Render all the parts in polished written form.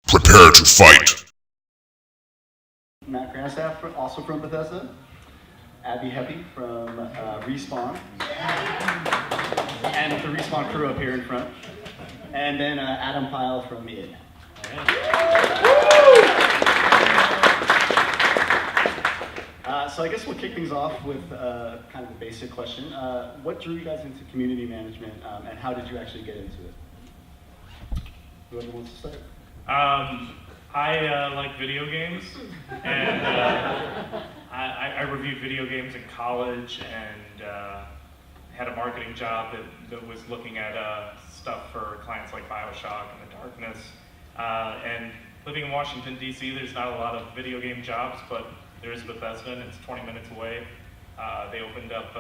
Prepare to fight. Matt Grandstaff, also from Bethesda. Abby Heppy from Respawn. And the Respawn crew up here in front. And then Adam Pyle from id. So I guess we'll kick things off with kind of a basic question. What drew you guys into community management, and how did you actually get into it? Whoever wants to start. I like video games, and I reviewed video games in college, and had a marketing job that was looking at stuff for clients like BioShock and The Darkness. And living in Washington, D.C., there's not a lot of video game jobs, but there is Bethesda, and it's 20 minutes away. They opened up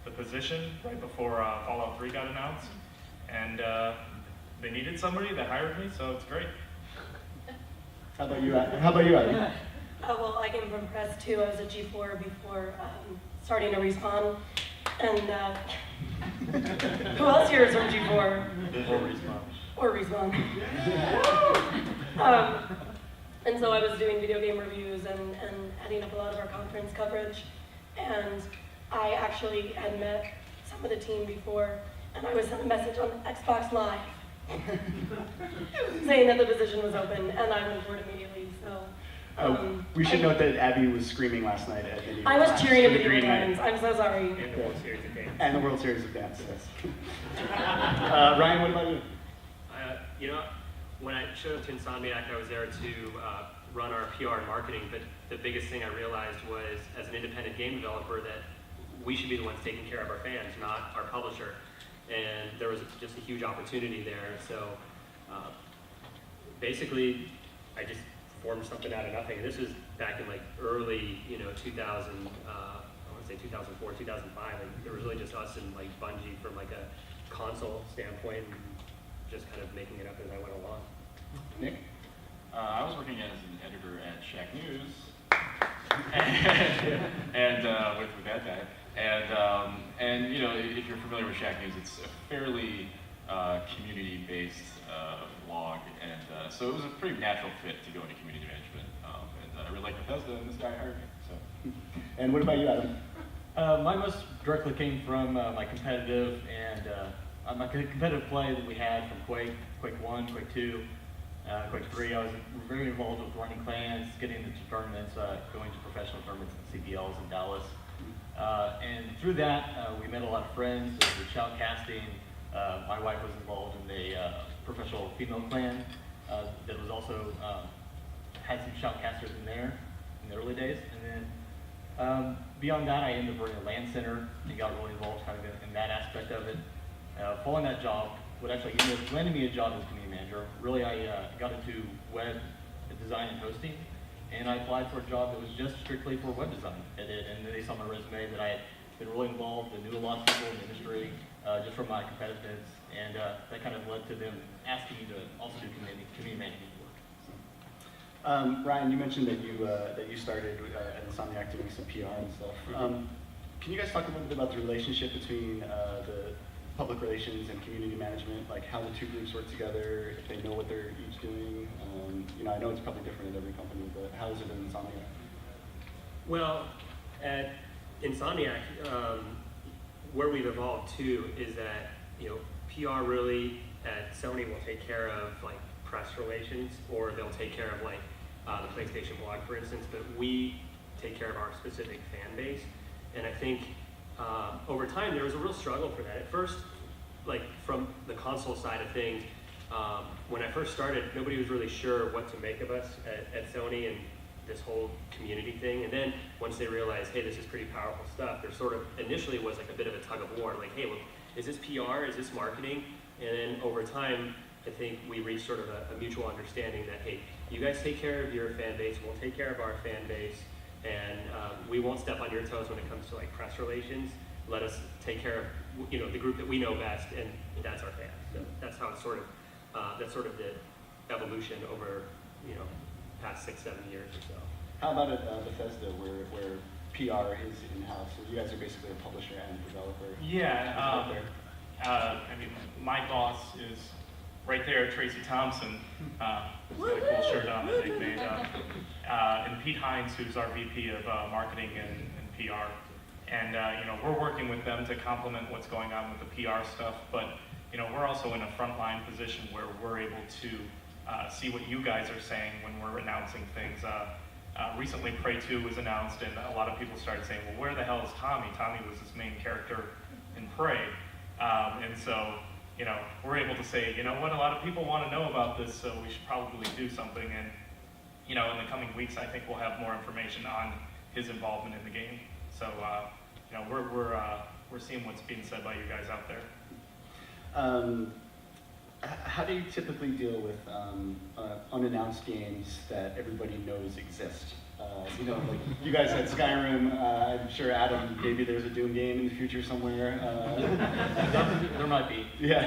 the position right before Fallout 3 got announced, and they needed somebody. They hired me, so it's great. How about you, Adam? Well, I came from Press 2. I was at G4 before starting to Respawn. And who else here is from G4? Or Respawn. And so I was doing video game reviews and heading up a lot of our conference coverage. And I actually had met some of the team before, and I was sent a message on Xbox Live saying that the position was open, and I went for it immediately. So we should note that Abby was screaming last night at video. I was cheering at video games. I'm so sorry. And the World Series of Games. And the World Series of Dance, yes. Ryan, what about you? When I showed up to Insomniac, I was there to run our PR and marketing, but the biggest thing I realized was, as an independent game developer, that we should be the ones taking care of our fans, not our publisher. And there was just a huge opportunity there. So basically, I just formed something out of nothing. And this was back in like early, 2000, I want to say 2004, 2005. And there was really just us and like Bungie from like a console standpoint, and just kind of making it up as I went along. Nick? I was working as an editor at Shack News, and with that guy. And if you're familiar with Shack News, it's a fairly community-based blog, and so it was a pretty natural fit to go into community management. And I really like Bethesda, and this guy hired me. So. And what about you, Adam? Mine most directly came from my competitive play that we had from Quake 1, Quake 2, Quake 3. I was very involved with running clans, getting into tournaments, going to professional tournaments and CBLs in Dallas. And through that, we met a lot of friends. There was shoutcasting. My wife was involved in a professional female clan that was also had some shoutcasters in there in the early days. And then beyond that, I ended up running a LAN center and got really involved kind of in that aspect of it. Following that job, what actually ended up landing me a job as a community manager. Really, I got into web design and hosting, and I applied for a job that was just strictly for web design. And they saw my resume that I had been really involved and knew a lot of people in the industry just from my competitiveness, and that kind of led to them asking me to also do community management work. Ryan, you mentioned that you started at Insomniac doing some PR and stuff. Can you guys talk a little bit about the relationship between the public relations and community management, like how the two groups work together, if they know what they're each doing? I know it's probably different at every company, but how is it in Insomniac? Well, at Insomniac, where we've evolved too is that PR really at Sony will take care of like press relations, or they'll take care of like the PlayStation blog, for instance. But we take care of our specific fan base, and I think over time there was a real struggle for that. At first, like from the console side of things, when I first started, nobody was really sure what to make of us at Sony and this whole community thing. And then once they realized, hey, this is pretty powerful stuff, there sort of initially was like a bit of a tug of war, like, hey, well, is this PR, is this marketing? And then over time, I think we reached sort of a mutual understanding that, hey, you guys take care of your fan base, we'll take care of our fan base, and we won't step on your toes when it comes to like press relations. Let us take care of the group that we know best, and that's our fans. So that's how it's sort of that's sort of the evolution over past 6-7 years or so. How about at Bethesda, where PR is in-house? So you guys are basically a publisher and developer. Yeah, I mean, my boss is right there, Tracy Thompson, got a cool shirt on that they made, and Pete Hines, who's our VP of marketing and PR. And we're working with them to complement what's going on with the PR stuff, but we're also in a frontline position where we're able to see what you guys are saying when we're announcing things. Recently, Prey 2 was announced, and a lot of people started saying, well, where the hell is Tommy? Tommy was this main character in Prey. And so, we're able to say, you know what, a lot of people want to know about this, so we should probably do something. And, in the coming weeks, I think we'll have more information on his involvement in the game. So, we're seeing what's being said by you guys out there. How do you typically deal with unannounced games that everybody knows exist? Like you guys had Skyrim. I'm sure Adam, maybe there's a Doom game in the future somewhere. There might be. Yeah.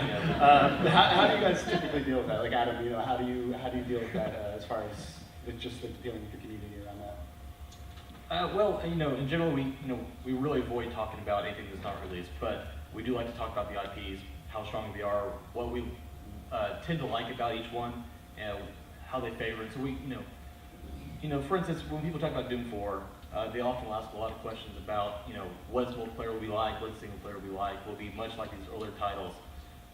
How do you guys typically deal with that? Like Adam, how do you deal with that as far as just dealing with the community around that? Well, in general, we really avoid talking about anything that's not released, but we do like to talk about the IPs, how strong they are, what we tend to like about each one, and how they favor it. So we, for instance, when people talk about Doom 4, they often ask a lot of questions about, what multiplayer will be like, what single player will be like, will be much like these earlier titles.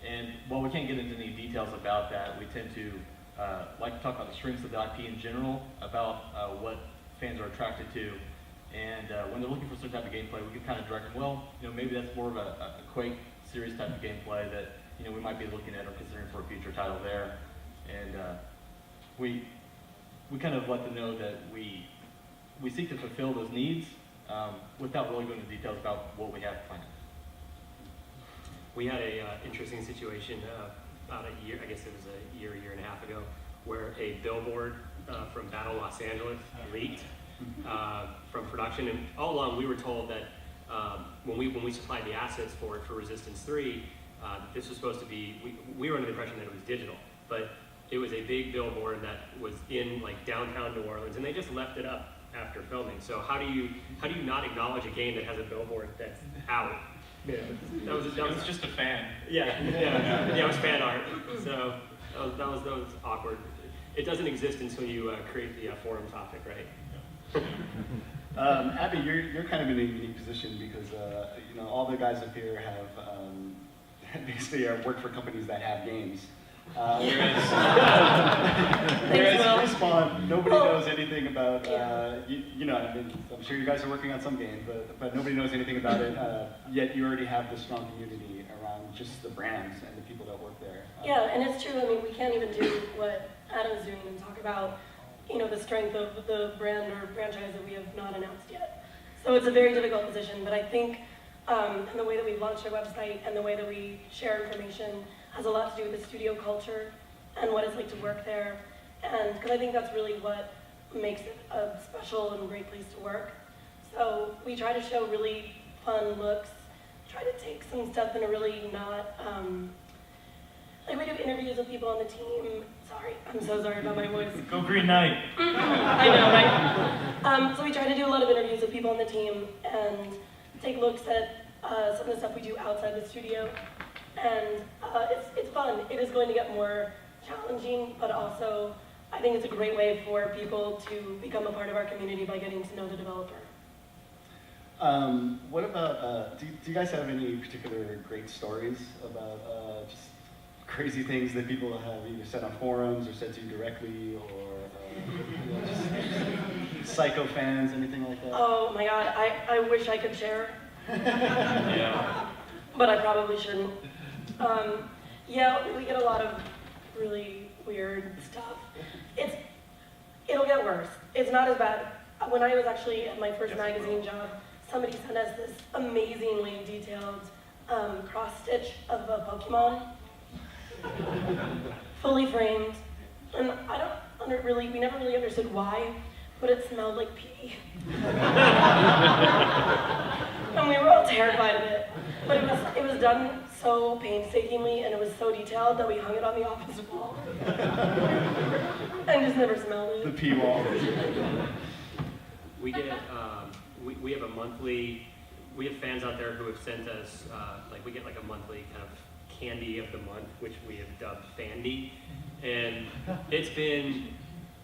And while we can't get into any details about that, we tend to like to talk about the strengths of the IP in general, about what fans are attracted to. And when they're looking for a certain type of gameplay, we can kind of direct them, well, maybe that's more of a Quake series type of gameplay that, we might be looking at or considering for a future title there. And we kind of let them know that we seek to fulfill those needs without really going into details about what we have planned. We had a interesting situation about a year, I guess it was a year and a half ago, where a billboard from Battle Los Angeles leaked from production, and all along we were told that when we supplied the assets for Resistance 3, this was supposed to be, we were under the impression that it was digital, but it was a big billboard that was in like downtown New Orleans, and they just left it up after filming. So how do you not acknowledge a game that has a billboard that's out? Yeah, that was just a fan. Yeah, it was fan art. So that was awkward. It doesn't exist until you create the forum topic, right? Abby, you're kind of in a unique position because all the guys up here have basically work for companies that have games. Whereas Respawn, nobody knows anything about. I'm sure you guys are working on some game, but nobody knows anything about it. Yet you already have this strong community around just the brands and the people that work there. Yeah, and it's true. I mean, we can't even do what Adam's doing and talk about, the strength of the brand or franchise that we have not announced yet. So it's a very difficult position, but I think and the way that we've launched our website and the way that we share information has a lot to do with the studio culture and what it's like to work there. And because I think that's really what makes it a special and great place to work. So we try to show really fun looks, try to take some stuff in a really not, like we do interviews with people on the team. Sorry, I'm so sorry about my voice. Go Green Knight. I know, right? So we try to do a lot of interviews with people on the team and take looks at some of the stuff we do outside the studio. And it's fun. It is going to get more challenging, but also I think it's a great way for people to become a part of our community by getting to know the developer. What about, do you guys have any particular great stories about just crazy things that people have either said on forums or said to you directly, or just psycho fans, anything like that? Oh my God, I wish I could share. Yeah. But I probably shouldn't. Yeah, we get a lot of really weird stuff. It'll get worse. It's not as bad. When I was actually at my first magazine job, somebody sent us this amazingly detailed cross-stitch of a Pokemon, fully framed. And we never really understood why, but it smelled like pee. And we were all terrified of it. But it was done so painstakingly and it was so detailed that we hung it on the office wall. And just never smelled it. The pee wall. We get we have fans out there who have sent us we get like a monthly kind of candy of the month, which we have dubbed Fandy. And it's been,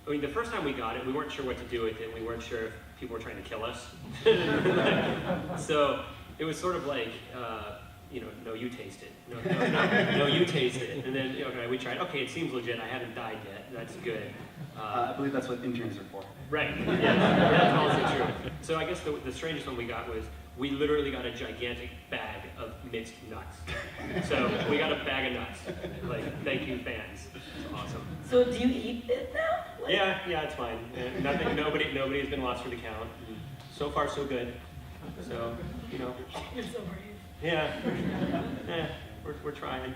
I mean, the first time we got it, we weren't sure what to do with it. We weren't sure if people were trying to kill us. So it was sort of like, no, you taste it. No, you taste it. And then, okay, we tried. Okay, it seems legit. I haven't died yet. That's good. I believe that's what interns are for. Right. Yeah, that's also true. So I guess the strangest one we got was we literally got a gigantic bag of mixed nuts. So we got a bag of nuts. Like, thank you, fans. It's awesome. So do you eat it now? Like, Yeah, it's fine. Nobody has been lost for the count. So far, so good. So, You're so brave. yeah, we're trying.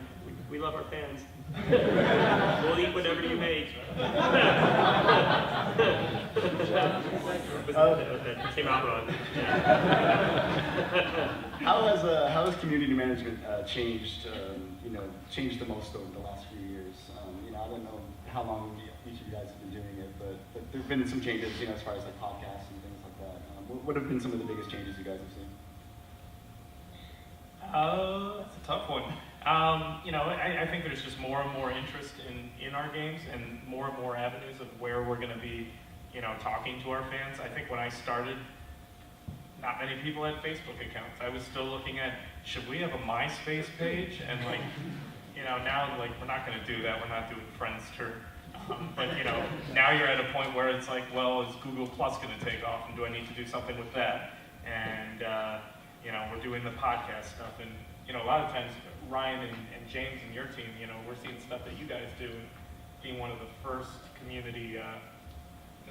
We love our fans. We'll eat whatever you make. That came out wrong. How has community management changed? Changed the most over the last few years. I don't know how long each of you guys have been doing it, but there've been some changes. As far as like podcasts and things like that. What have been some of the biggest changes you guys have seen? That's a tough one. I think there's just more and more interest in our games and more avenues of where we're going to be, talking to our fans. I think when I started, not many people had Facebook accounts. I was still looking at, should we have a MySpace page? And now we're not going to do that. We're not doing Friendster. But now you're at a point where it's like, well, is Google Plus going to take off, and do I need to do something with that? And we're doing the podcast stuff, and a lot of times Ryan and James and your team, we're seeing stuff that you guys do, and being one of the first community,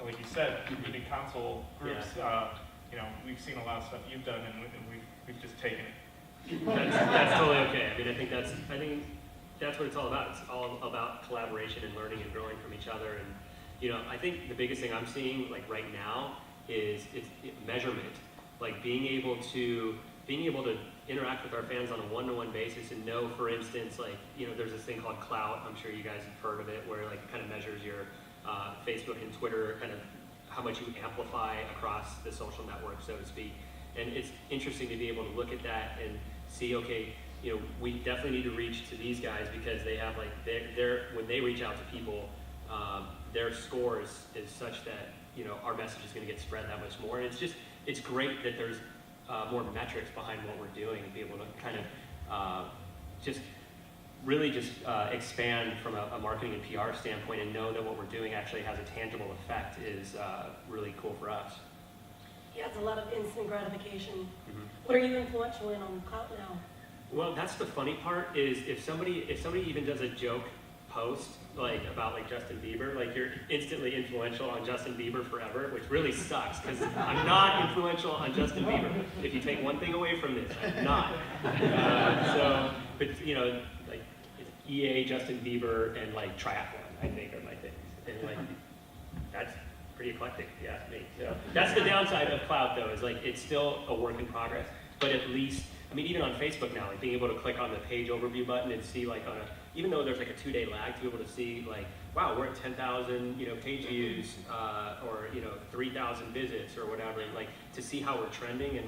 like you said, community console groups. We've seen a lot of stuff you've done, and we've just taken it. That's totally okay. I think that's what it's all about. It's all about collaboration and learning and growing from each other. And I think the biggest thing I'm seeing right now is measurement. Like being able to interact with our fans on a one-to-one basis and know, for instance, there's this thing called Clout. I'm sure you guys have heard of it, where it kind of measures your Facebook and Twitter, kind of how much you amplify across the social network, so to speak. And it's interesting to be able to look at that and see, okay, we definitely need to reach to these guys because they have when they reach out to people, their score is such that our message is going to get spread that much more. And it's great that there's more metrics behind what we're doing and be able to kind of really expand from a marketing and PR standpoint and know that what we're doing actually has a tangible effect is really cool for us. Yeah, it's a lot of instant gratification. Mm-hmm. What are you influential in on Clout now? Well, that's the funny part is if somebody even does a joke post about Justin Bieber, you're instantly influential on Justin Bieber forever, which really sucks because I'm not influential on Justin Bieber. If you take one thing away from this, I'm not. But it's EA, Justin Bieber, and triathlon, I think are my things, and that's pretty eclectic, if you ask me. So that's the downside of Cloud, though, is it's still a work in progress, but at least. Even on Facebook now, being able to click on the page overview button and see even though there's a 2-day lag, to be able to see wow, we're at 10,000, page views, or 3,000 visits or whatever, to see how we're trending and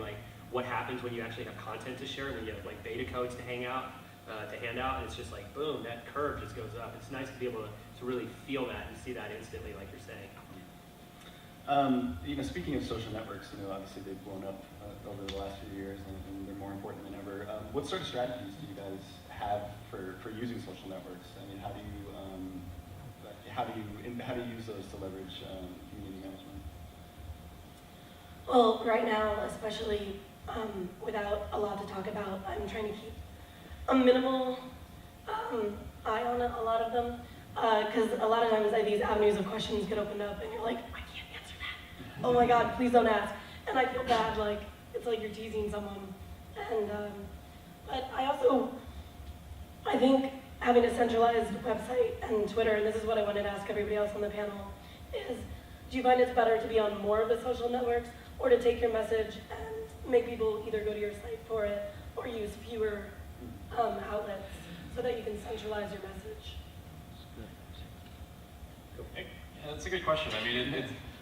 what happens when you actually have content to share, when you have beta codes to hand out, and it's just boom, that curve just goes up. It's nice to be able to really feel that and see that instantly, like you're saying. Speaking of social networks, obviously they've blown up over the last few years, and they're more important than ever. What sort of strategies do you guys have for using social networks? How do you use those to leverage community management? Well, right now, especially without a lot to talk about, I'm trying to keep a minimal eye on a lot of them, because a lot of times these avenues of questions get opened up, and you're like, I can't answer that. Oh my God, please don't ask. And I feel bad, it's like you're teasing someone. And but I think having a centralized website and Twitter, and this is what I wanted to ask everybody else on the panel, is do you find it's better to be on more of the social networks, or to take your message and make people either go to your site for it or use fewer outlets so that you can centralize your message? Yeah, that's a good question.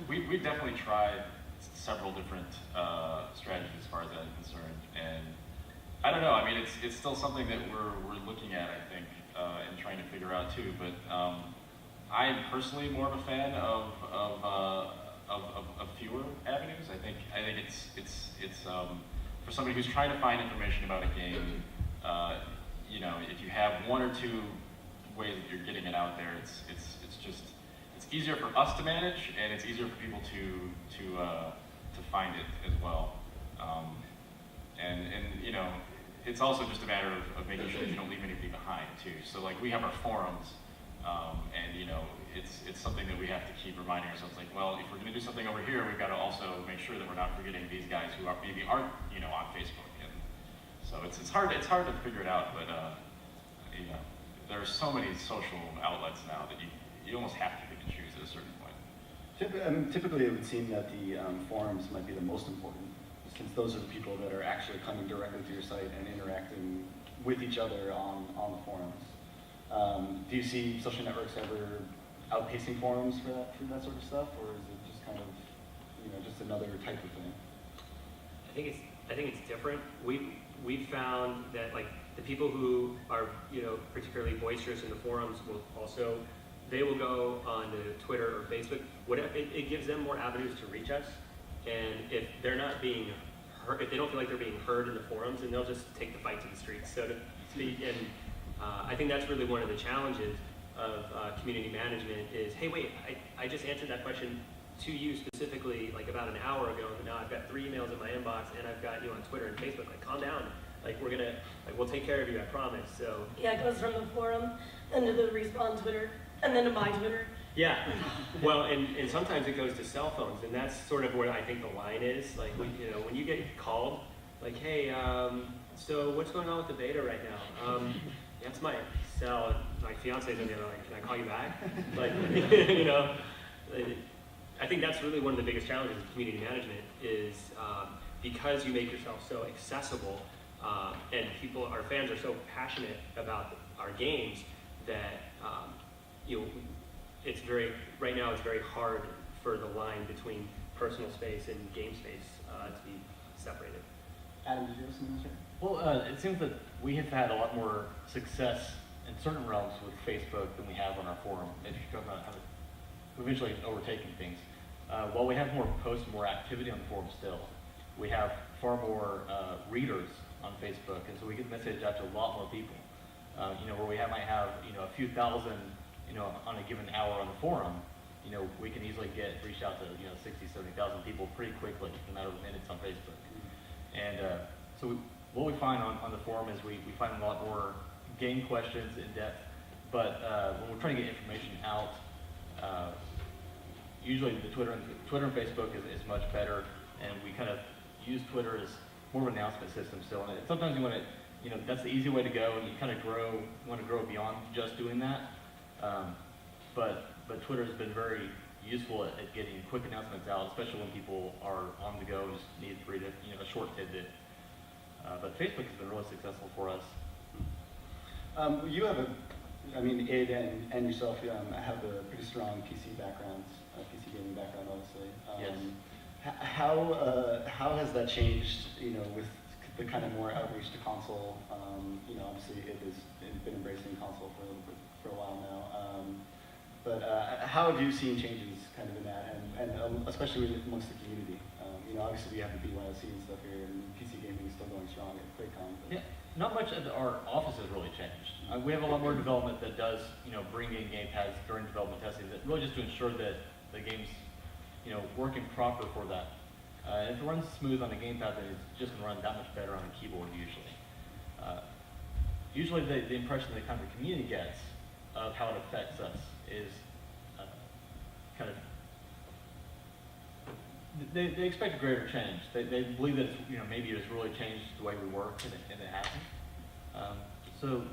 We've definitely tried several different strategies as far as that is concerned, and I don't know. I mean, it's still something that we're looking at, I think, and trying to figure out too. But I am personally more of a fan of fewer avenues. I think it's for somebody who's trying to find information about a game. You know, if you have one or two ways that you're getting it out there, it's easier for us to manage, and it's easier for people to find it as well. And you know, it's also just a matter of making sure that you don't leave anybody behind too. So like we have our forums, and you know, it's something that we have to keep reminding ourselves, like, well, if we're going to do something over here, we've got to also make sure that we're not forgetting these guys who maybe aren't, you know, on Facebook. And so it's hard to figure it out, but you know, there are so many social outlets now that you almost have to pick and choose at a certain point. Typically, it would seem that the forums might be the most important, since those are the people that are actually coming directly to your site and interacting with each other on the forums. Do you see social networks ever outpacing forums for that sort of stuff, or is it just kind of, you know, just another type of thing? I think it's different. We've found that like the people who are, you know, particularly boisterous in the forums they will go on to Twitter or Facebook. It gives them more avenues to reach us, and if they're not being heard, if they don't feel like they're being heard in the forums, then they'll just take the fight to the streets, so to speak. And I think that's really one of the challenges of community management is, hey, wait, I just answered that question to you specifically like about an hour ago, and now I've got 3 emails in my inbox, and I've got you on Twitter and Facebook. Like, calm down. Like, we'll take care of you, I promise. So Yeah, it goes from the forum, then to the Respawn Twitter, and then to my Twitter. yeah, well, and sometimes it goes to cell phones, and that's sort of where I think the line is. Like, you know, when you get called, like, hey, so what's going on with the beta right now? That's my cell. My fiance's on the other line. Can I call you back? Like, you know, I think that's really one of the biggest challenges of community management is because you make yourself so accessible, and our fans are so passionate about our games that you know, right now it's very hard for the line between personal space and game space to be separated. Adam, did you have something to say? Well, it seems that we have had a lot more success in certain realms with Facebook than we have on our forum. If you talk about how we've eventually overtaken things. While we have more posts, more activity on the forum still, we have far more readers on Facebook, and so we get the message out to a lot more people. You know, where we might have, you know, a few thousand, you know, on a given hour on the forum, you know, we can easily reach out to, you know, 60, 70,000 people pretty quickly, in a matter of minutes on Facebook. And so what we find on the forum is we find a lot more game questions in depth, but when we're trying to get information out, usually the Twitter and Facebook is much better, and we kind of use Twitter as more of an announcement system still. And sometimes you want to, you know, that's the easy way to go, and you kind of want to grow beyond just doing that. But Twitter has been very useful at getting quick announcements out, especially when people are on the go and just need to read a short tidbit. But Facebook has been really successful for us. You have Id and yourself have a pretty strong PC backgrounds, PC gaming background, obviously. Yes. How has that changed, you know, with the kind of more outreach to console? You know, obviously it has been embracing console for a while now. But how have you seen changes kind of in that, and especially amongst the community? You know, obviously we have the BYOC and stuff here, and PC gaming is still going strong at QuakeCon. Yeah, not much of our office has really changed. We have a lot more development that does, you know, bring in gamepads during development testing, that really just to ensure that the game's, you know, working proper for that. If it runs smooth on a gamepad, then it's just going to run that much better on a keyboard usually. Usually the impression that kind of the community gets of how it affects us is kind of, they expect a greater change. They believe that, you know, maybe it's really changed the way we work, and it hasn't. So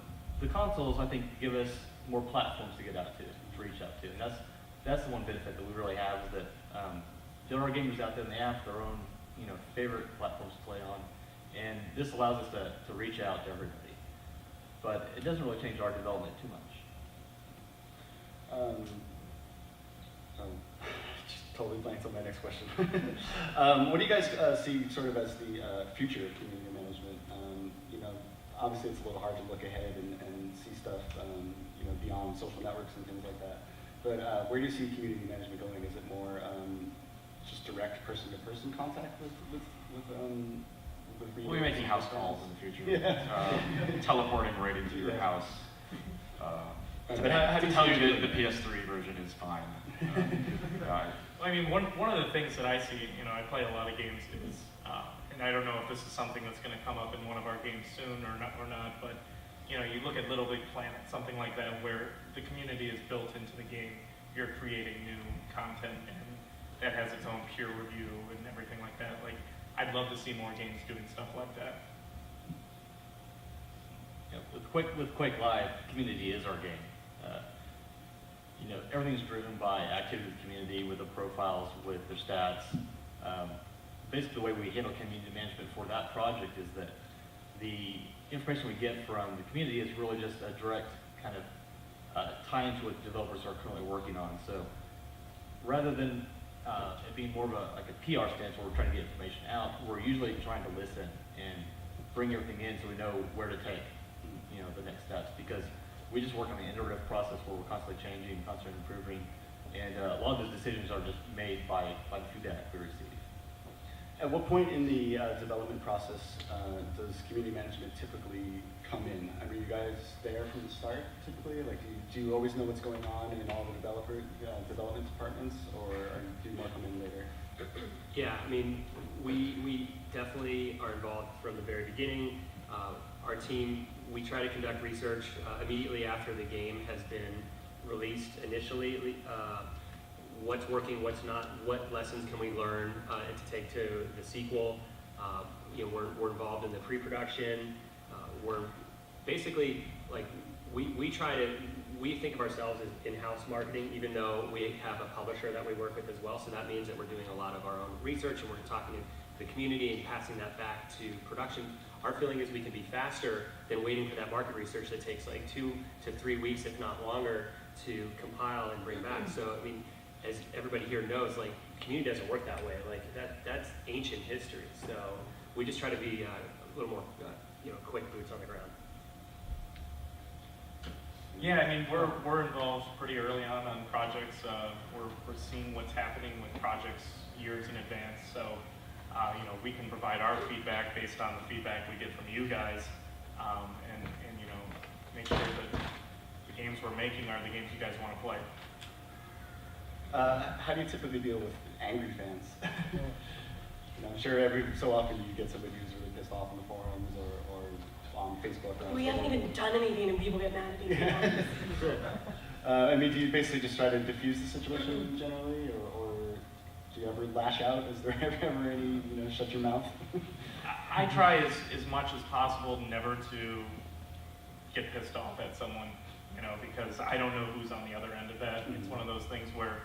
the consoles, I think, give us more platforms to get out to reach out to, and that's the one benefit that we really have, is that there are gamers out there and they have their own, you know, favorite platforms to play on, and this allows us to reach out to everybody. But it doesn't really change our development too much. Just totally blanked on my next question. What do you guys see sort of as the future of community management? You know, obviously it's a little hard to look ahead and see stuff, you know, beyond social networks and things like that. But where do you see community management going? Is it more just direct person-to-person contact with We'll be making house calls in the future. Yeah. Teleporting right into your Yeah. house. But how do To you tell see you it that the PS3 version is fine. I mean, one of the things that I see, you know, I play a lot of games, is, and I don't know if this is something that's going to come up in one of our games soon or not, but you know, you look at Little Big Planet, something like that, where the community is built into the game. You're creating new content, and that has its own peer review and everything like that. Like, I'd love to see more games doing stuff like that. Yeah, with Quake Live, community is our game. You know, everything's driven by activity with the community, with the profiles, with their stats. Basically, the way we handle community management for that project is that the information we get from the community is really just a direct kind of tie into what developers are currently working on. So rather than it being more of like a PR stance where we're trying to get information out, we're usually trying to listen and bring everything in so we know where to take, you know, the next steps, because we just work on the iterative process where we're constantly changing, constantly improving, and a lot of those decisions are just made by the feedback we receive. At what point in the development process does community management typically come in? Are you guys there from the start typically? Like, do you always know what's going on in all the development departments, or do you more come in later? Yeah, I mean, we definitely are involved from the very beginning. Our team, we try to conduct research immediately after the game has been released initially. What's working, what's not, what lessons can we learn to take to the sequel. You know, we're involved in the pre-production. We're basically, like, we think of ourselves as in-house marketing, even though we have a publisher that we work with as well. So that means that we're doing a lot of our own research, and we're talking to the community and passing that back to production. Our feeling is we can be faster than waiting for that market research that takes like 2 to 3 weeks, if not longer, to compile and bring back. So, I mean, as everybody here knows, like, community doesn't work that way. Like, that's ancient history. So we just try to be a little more, you know, quick boots on the ground. Yeah, I mean, we're involved pretty early on projects. We're seeing what's happening with projects years in advance. So, you know, we can provide our feedback based on the feedback we get from you guys, and you know, make sure that the games we're making are the games you guys want to play. How do you typically deal with angry fans? You know, I'm sure every so often you get somebody who's really pissed off on the forums or on Facebook. We haven't even done anything and people get mad at you. I mean, do you basically just try to diffuse the situation generally, or do you ever lash out? Is there ever any, you know, shut your mouth? I try as much as possible never to get pissed off at someone, you know, because I don't know who's on the other end of that. It's one of those things where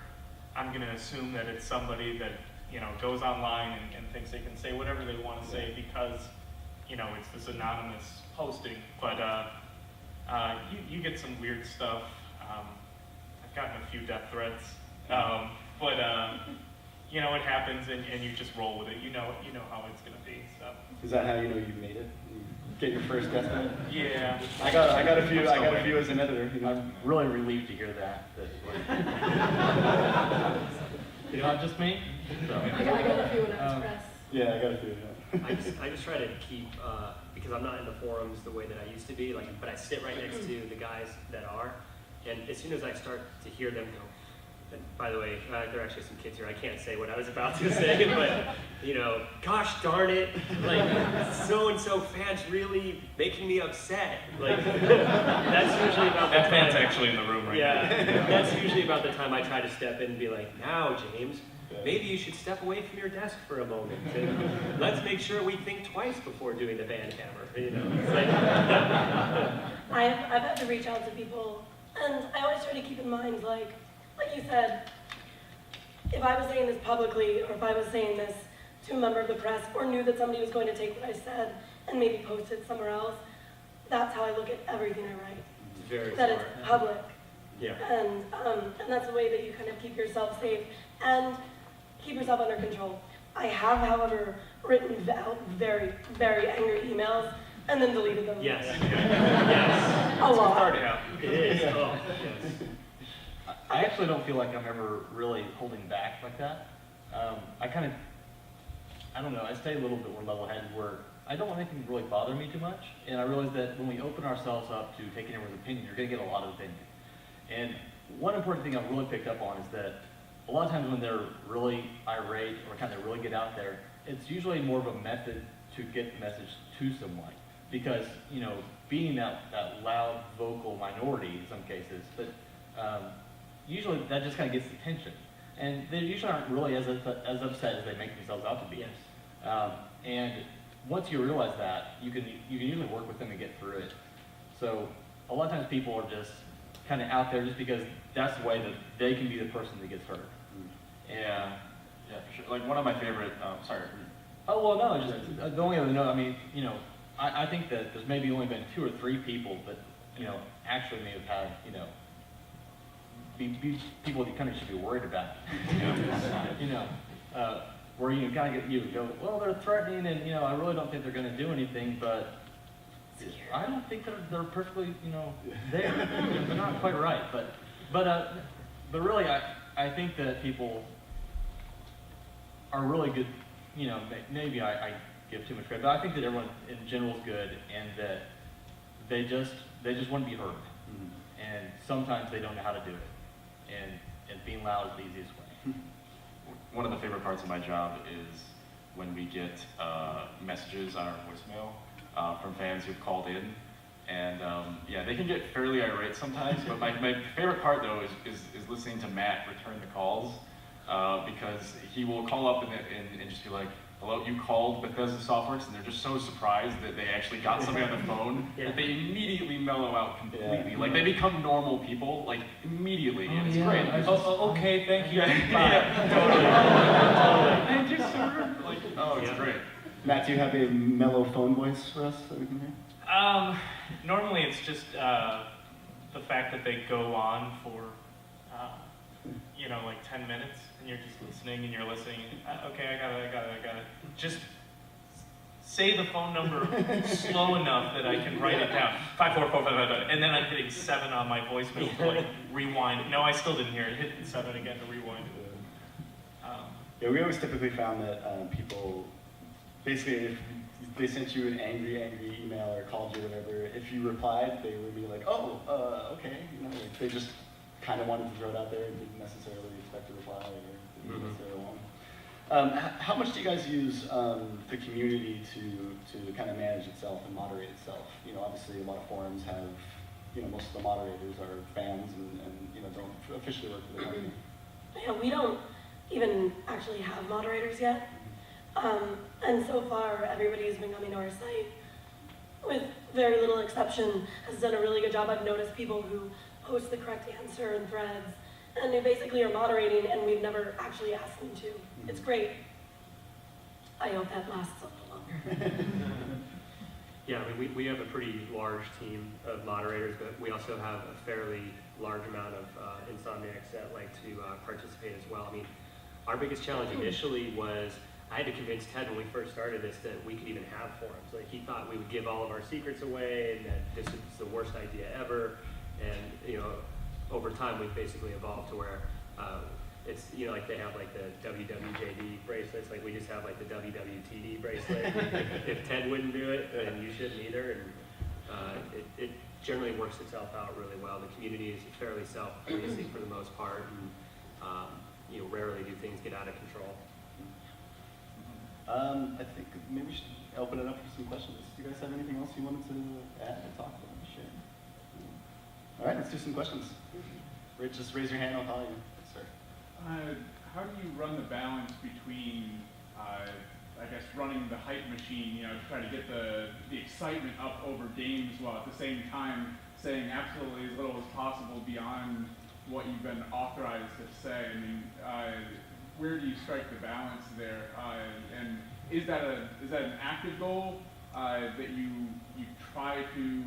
I'm going to assume that it's somebody that, you know, goes online and thinks they can say whatever they want to say because, you know, it's this anonymous posting. But you get some weird stuff. I've gotten a few death threats, but you know, it happens, and you just roll with it. You know how it's going to be. So. Is that how you know you made it? You get your first death threat? Yeah. I got a few as an editor. You know. I'm really relieved to hear that. You know, not just me. So. I got a few when I was press. Yeah, I got a few. Yeah. I just try to keep, because I'm not in the forums the way that I used to be, like, but I sit right next to the guys that are, and as soon as I start to hear them go, and by the way, there are actually some kids here, I can't say what I was about to say, but, you know, gosh darn it, like, so-and-so fans really making me upset. Like, that's usually about the that time. fan's actually in the room right now. Yeah, that's usually about the time I try to step in and be like, now, James, maybe you should step away from your desk for a moment and let's make sure we think twice before doing the band hammer. You know, it's like I've had to reach out to people, and I always try to keep in mind, like you said, if I was saying this publicly, or if I was saying this to a member of the press, or knew that somebody was going to take what I said and maybe post it somewhere else, that's how I look at everything I write. it's very That smart. it's public. Yeah. And that's the way that you kind of keep yourself safe and keep yourself under control. I have, however, written out very, very angry emails and then deleted them. Yes. Yes. A lot. Hard out. It is. Oh, yes. I actually don't feel like I'm ever really holding back like that. I don't know, I stay a little bit more level-headed where I don't want anything to really bother me too much. And I realize that when we open ourselves up to taking everyone's opinion, you're gonna get a lot of opinion. And one important thing I've really picked up on is that a lot of times when they're really irate or kind of really get out there, it's usually more of a method to get the message to someone. Because, you know, being that loud vocal minority in some cases, but usually that just kind of gets the attention. And they usually aren't really as upset as they make themselves out to be. Yes. And once you realize that, you can usually work with them and get through it. So a lot of times people are just kind of out there just because that's the way that they can be the person that gets hurt. Yeah, for sure. Like one of my favorite, sorry. Oh, well, no, just the only other note, I mean, you know, I think that there's maybe only been 2 or 3 people that, you know, actually may have had, you know, be people that you kind of should be worried about. You know, where you kind of go, well, they're threatening and, you know, I really don't think they're going to do anything, but I don't think they're perfectly, you know, there. They're not quite right, but really, I think that people are really good. You know, maybe I give too much credit, but I think that everyone in general is good, and that they just want to be heard, and sometimes they don't know how to do it, and being loud is the easiest way. One of the favorite parts of my job is when we get messages on our voicemail from fans who've called in. And yeah, they can get fairly irate sometimes, but my favorite part though is listening to Matt return the calls, because he will call up and just be like, hello, you called Bethesda Softworks, and they're just so surprised that they actually got somebody on the phone that they immediately mellow out completely. Yeah. Like they become normal people, like immediately, and it's yeah, great. Okay, thank you. Totally. Thank you, sir. Like, oh, it's great. Matt, do you have a mellow phone voice for us that we can hear? Normally it's just the fact that they go on for, you know, like 10 minutes, and you're just listening and you're listening. Okay, I got it. Just say the phone number slow enough that I can write it down. 54455, and then I'm hitting 7 on my voicemail to like rewind. No, I still didn't hear it. Hit 7 again to rewind. Yeah, we always typically found that people, basically, if they sent you an angry email or called you or whatever, if you replied, they would be like, oh, okay. You know, like they just kind of wanted to throw it out there and didn't necessarily expect a reply or didn't necessarily want. How much do you guys use the community to kind of manage itself and moderate itself? You know, obviously a lot of forums have, you know, most of the moderators are fans and you know, don't officially work for the company. Yeah, we don't even actually have moderators yet. And so far, everybody who's been coming to our site, with very little exception, has done a really good job. I've noticed people who post the correct answer in threads, and they basically are moderating, and we've never actually asked them to. It's great. I hope that lasts a little longer. Yeah, I mean, we have a pretty large team of moderators, but we also have a fairly large amount of insomniacs that like to participate as well. I mean, our biggest challenge initially was I had to convince Ted when we first started this that we could even have forums. Like he thought we would give all of our secrets away and that this is the worst idea ever. And you know, over time we've basically evolved to where it's, you know, like they have like the WWJD bracelets, like we just have like the WWTD bracelet. If Ted wouldn't do it, then you shouldn't either. And it generally works itself out really well. The community is fairly self-policing for the most part, and you know, rarely do things get out of control. I think maybe we should open it up for some questions. Do you guys have anything else you wanted to add or talk about or share? All right, let's do some questions. Just raise your hand, I'll call you. Sir. How do you run the balance between, I guess, running the hype machine, you know, to try to get the excitement up over games while at the same time saying absolutely as little as possible beyond what you've been authorized to say? I mean, where do you strike the balance there? And is that an active goal that you try to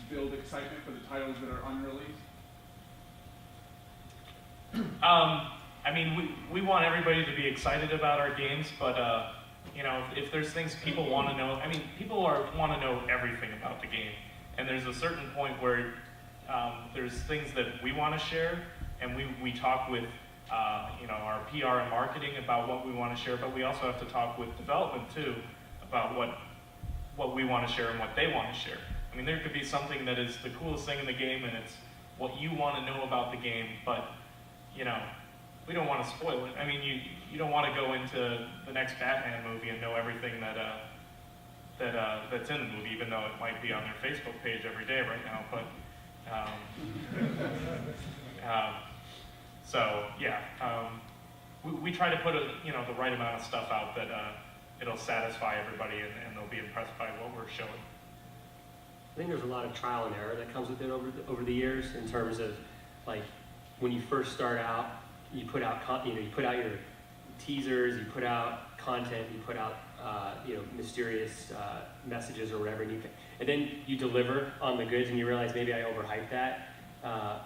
build excitement for the titles that are unreleased? I mean, we want everybody to be excited about our games, but you know, if there's things people want to know, I mean, people want to know everything about the game, and there's a certain point where there's things that we want to share, and we talk with, you know, our PR and marketing about what we want to share, but we also have to talk with development too about what we want to share and what they want to share. I mean, there could be something that is the coolest thing in the game, and it's what you want to know about the game, but, you know, we don't want to spoil it. I mean, you don't want to go into the next Batman movie and know everything that's in the movie, even though it might be on their Facebook page every day right now. But so yeah, we try to put you know, the right amount of stuff out that it'll satisfy everybody and they'll be impressed by what we're showing. I think there's a lot of trial and error that comes with it over the years, in terms of, like, when you first start out, you put out you put out your teasers, you put out content, you put out you know, mysterious messages or whatever, and then you deliver on the goods, and you realize maybe I overhyped that,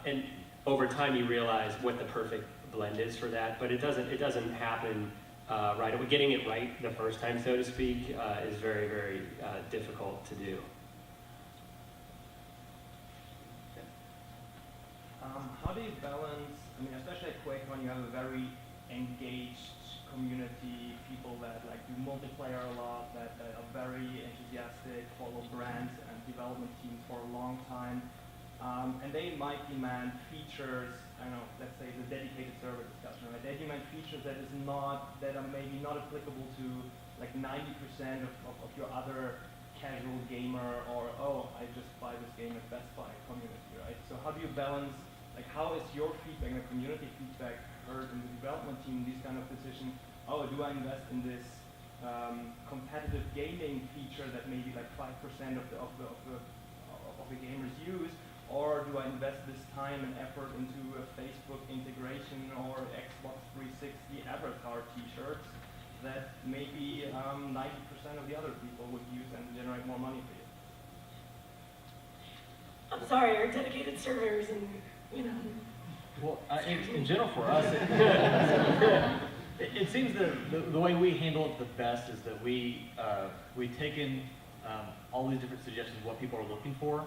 and over time you realize what the perfect blend is for that. But it doesn't happen right away. Getting it right the first time, so to speak, is very, very difficult to do. How do you balance, I mean, especially at QuakeCon, you have a very engaged community, people that like do multiplayer a lot, that are very enthusiastic, follow brands and development teams for a long time. And they might demand features, I don't know, let's say the dedicated server discussion, right? They demand features that are maybe not applicable to like 90% of your other casual gamer, or, oh, I just buy this game at Best Buy community, right? So how do you balance, like, how is your feedback and the community feedback heard in the development team, these kind of decisions? Oh, do I invest in this competitive gaming feature that maybe like 5% of the gamers use, or do I invest this time and effort into a Facebook integration or Xbox 360 avatar T-shirts that maybe 90% of the other people would use and generate more money for you? I'm sorry, our dedicated servers and, you know. Well, in general for us, it seems that the way we handle it the best is that we take in all these different suggestions of what people are looking for,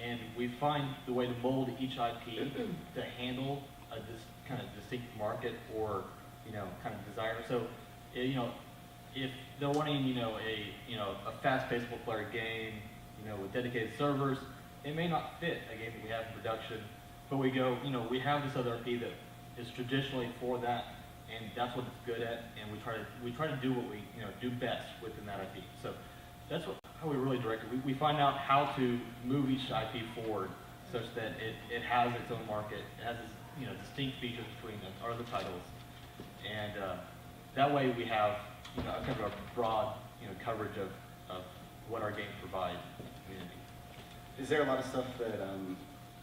and we find the way to mold each IP to handle this kind of distinct market or, you know, kind of desire. So, you know, if they're wanting, you know, a fast-paced multiplayer game, you know, with dedicated servers, it may not fit a game that we have in production. But we go, you know, we have this other IP that is traditionally for that, and that's what it's good at, and we try to do what we, you know, do best within that IP. So that's how we really direct it. We find out how to move each IP forward such that it has its own market, it has its, you know, distinct features between our other titles, and that way we have, you know, kind of a broad, you know, coverage of what our games provide to the community. Is there a lot of stuff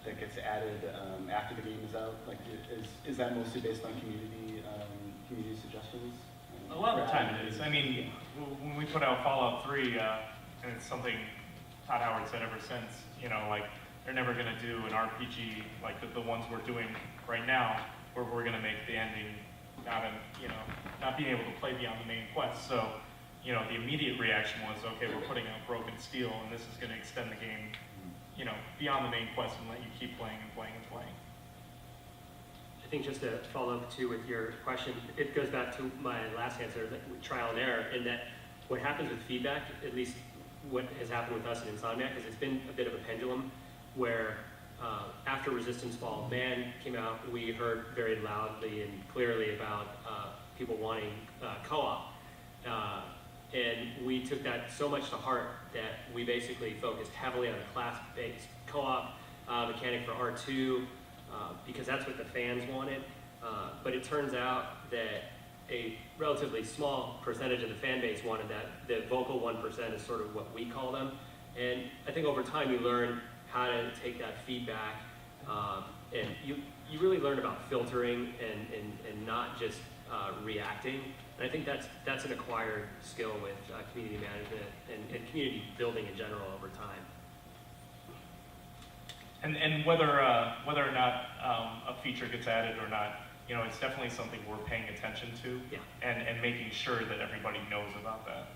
that gets added after the game is out? Like, is that mostly based on community suggestions? A lot of the time it is. I mean, when we put out Fallout 3, and it's something Todd Howard said ever since, you know, like, they're never going to do an RPG like the ones we're doing right now, where we're going to make the ending not being able to play beyond the main quest. So, you know, the immediate reaction was, okay, we're putting out Broken Steel, and this is going to extend the game, you know, beyond the main quest and let you keep playing and playing and playing. I think just to follow up too with your question, it goes back to my last answer, trial and error, in that what happens with feedback, at least what has happened with us in Insomniac, is it's been a bit of a pendulum where after Resistance Fall Man came out, we heard very loudly and clearly about people wanting co-op. And we took that so much to heart that we basically focused heavily on a class-based co-op mechanic for R2 because that's what the fans wanted. But it turns out that a relatively small percentage of the fan base wanted that. The vocal 1% is sort of what we call them. And I think over time you learn how to take that feedback and you really learn about filtering and not just reacting. And I think that's an acquired skill with community management and community building in general over time. And whether or not a feature gets added or not, you know, it's definitely something we're paying attention to, Yeah. and making sure that everybody knows about that.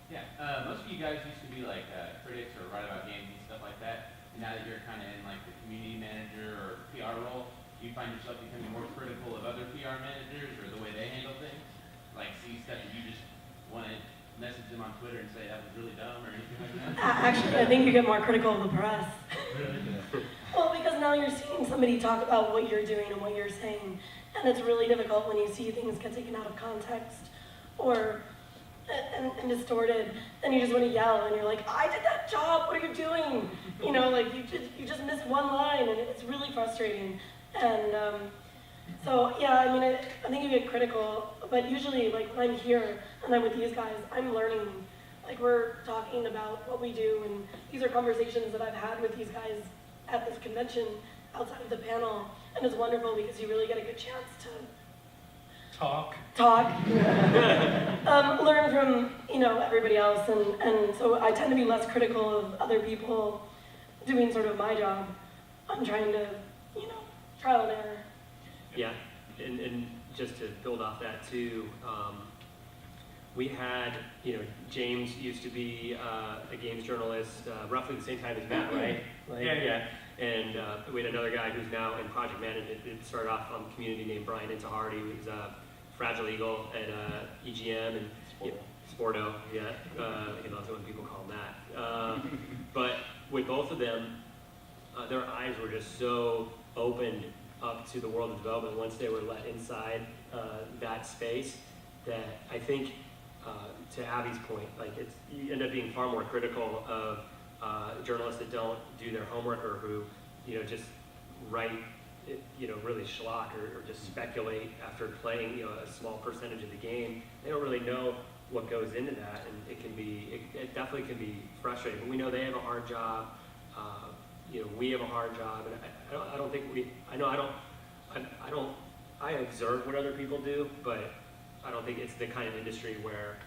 Yeah, most of you guys used to be like critics or write about games and stuff like that. And now that you're kind of in like the community manager or PR role, do you find yourself becoming more critical of other PR managers or the way they handle things? Like see stuff that you just want to message them on Twitter and say that was really dumb or anything like that? Actually, I think you get more critical of the press. Well, because now you're seeing somebody talk about what you're doing and what you're saying, and it's really difficult when you see things get taken out of context or and distorted, and you just want to yell, and you're like, I did that job, what are you doing? You know, like you just missed one line, and it's really frustrating. And so yeah, I mean, I think you get critical, but usually like when I'm here and I'm with these guys, I'm learning. Like we're talking about what we do, and these are conversations that I've had with these guys at this convention outside of the panel, and it's wonderful because you really get a good chance to Talk. learn from, you know, everybody else, and so I tend to be less critical of other people doing sort of my job. I'm trying to, you know, trial and error. Yeah, and just to build off that too, we had, you know, James used to be a games journalist roughly the same time as Matt, right? Like, Yeah. And we had another guy who's now in project management. It started off on the community named Brian Intahardy, who's Fragile Eagle at EGM and Sporto, yeah. I love it when people call him that. But with both of them, their eyes were just so opened up to the world of development once they were let inside that space that I think, to Abby's point, like you end up being far more critical of journalists that don't do their homework or who, you know, just write, you know, really schlock or just speculate after playing, you know, a small percentage of the game. They don't really know what goes into that, and it definitely can be frustrating. But we know they have a hard job. You know, we have a hard job, and I don't think I observe what other people do, but I don't think it's the kind of industry where